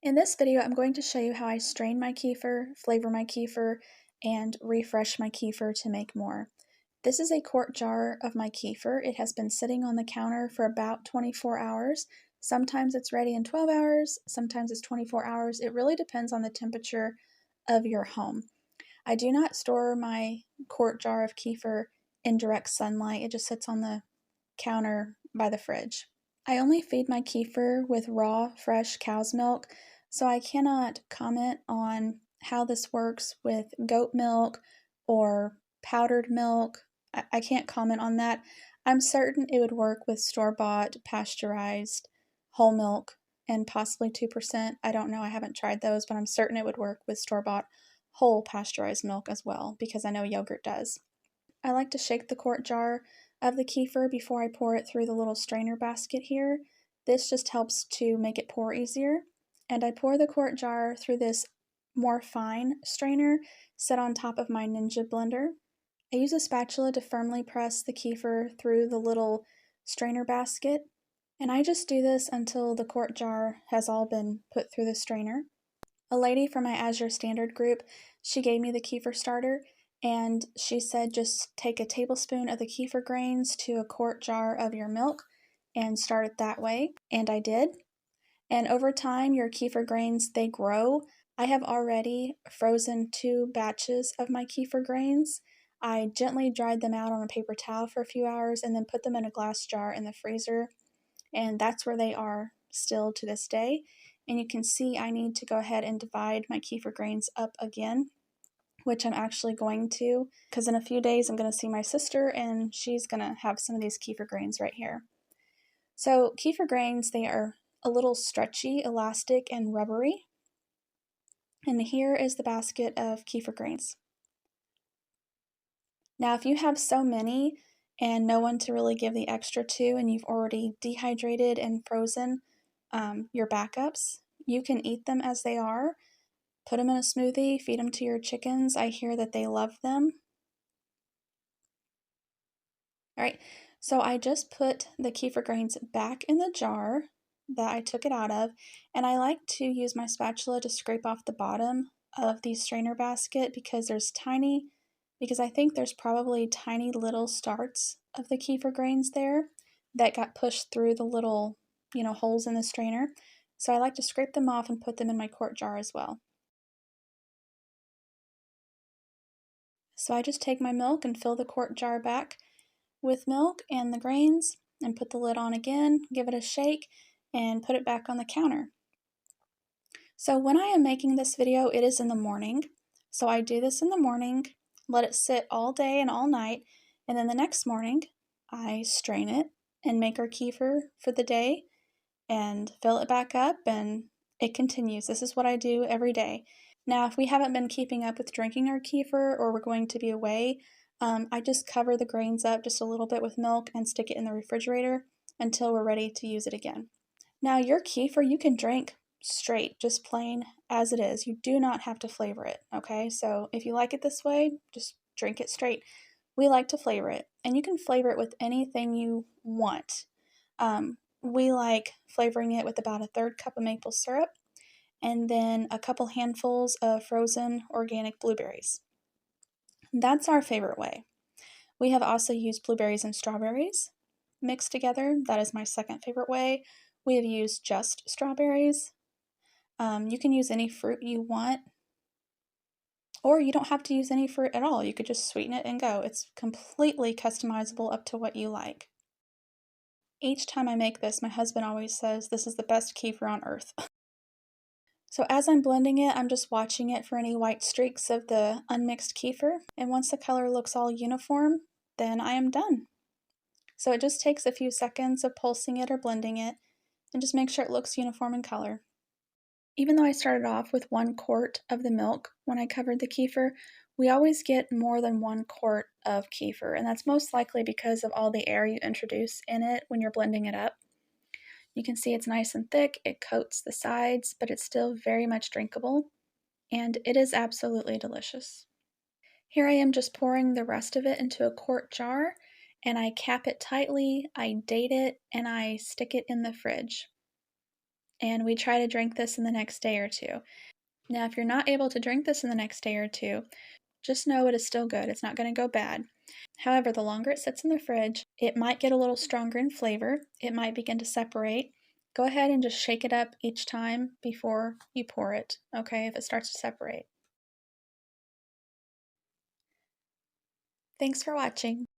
In this video, I'm going to show you how I strain my kefir, flavor my kefir, and refresh my kefir to make more. This is a quart jar of my kefir. It has been sitting on the counter for about 24 hours. Sometimes it's ready in 12 hours, sometimes it's 24 hours. It really depends on the temperature of your home. I do not store my quart jar of kefir in direct sunlight. It just sits on the counter by the fridge. I only feed my kefir with raw, fresh cow's milk, so I cannot comment on how this works with goat milk or powdered milk. I can't comment on that. I'm certain it would work with store-bought, pasteurized, whole milk, and possibly 2%. I don't know, I haven't tried those, but I'm certain it would work with store-bought whole pasteurized milk as well, because I know yogurt does. I like to shake the quart jar of the kefir before I pour it through the little strainer basket here. This just helps to make it pour easier. And I pour the quart jar through this more fine strainer set on top of my Ninja blender. I use a spatula to firmly press the kefir through the little strainer basket. And I just do this until the quart jar has all been put through the strainer. A lady from my Azure Standard group, she gave me the kefir starter, and she said just take a tablespoon of the kefir grains to a quart jar of your milk and start it that way, and I did. And over time, your kefir grains, they grow. I have already frozen 2 batches of my kefir grains. I gently dried them out on a paper towel for a few hours and then put them in a glass jar in the freezer, and that's where they are still to this day. And you can see I need to go ahead and divide my kefir grains up again, which I'm actually going to, because in a few days I'm going to see my sister and she's going to have some of these kefir grains right here. So kefir grains, they are a little stretchy, elastic, and rubbery. And here is the basket of kefir grains. Now, if you have so many and no one to really give the extra to, and you've already dehydrated and frozen your backups, you can eat them as they are. Put them in a smoothie, feed them to your chickens. I hear that they love them. All right, so I just put the kefir grains back in the jar that I took it out of, and I like to use my spatula to scrape off the bottom of the strainer basket because I think there's probably tiny little starts of the kefir grains there that got pushed through the little, holes in the strainer. So I like to scrape them off and put them in my quart jar as well. So I just take my milk and fill the quart jar back with milk and the grains and put the lid on again, give it a shake, and put it back on the counter. So when I am making this video, it is in the morning. So I do this in the morning, let it sit all day and all night, and then the next morning I strain it and make our kefir for the day and fill it back up, and it continues. This is what I do every day. Now, if we haven't been keeping up with drinking our kefir or we're going to be away, I just cover the grains up just a little bit with milk and stick it in the refrigerator until we're ready to use it again. Now, your kefir you can drink straight, just plain as it is. You do not have to flavor it, okay? So if you like it this way, just drink it straight. We like to flavor it, and you can flavor it with anything you want. We like flavoring it with about a 1/3 cup of maple syrup and then a couple handfuls of frozen organic blueberries. That's our favorite way. We have also used blueberries and strawberries mixed together. That is my second favorite way. We have used just strawberries. You can use any fruit you want, or you don't have to use any fruit at all. You could just sweeten it and go. It's completely customizable up to what you like. Each time I make this, my husband always says this is the best kefir on earth. So as I'm blending it, I'm just watching it for any white streaks of the unmixed kefir, and once the color looks all uniform, then I am done. So it just takes a few seconds of pulsing it or blending it, and just make sure it looks uniform in color. Even though I started off with 1 quart of the milk when I covered the kefir, we always get more than 1 quart of kefir, and that's most likely because of all the air you introduce in it when you're blending it up. You can see it's nice and thick, it coats the sides, but it's still very much drinkable, and it is absolutely delicious. Here I am just pouring the rest of it into a quart jar, and I cap it tightly, I date it, and I stick it in the fridge. and we try to drink this in the next day or two. Now, if you're not able to drink this in the next day or two, just know it is still good. It's not going to go bad. However, the longer it sits in the fridge, it might get a little stronger in flavor. It might begin to separate. Go ahead and just shake it up each time before you pour it, okay, if it starts to separate. Thanks for watching.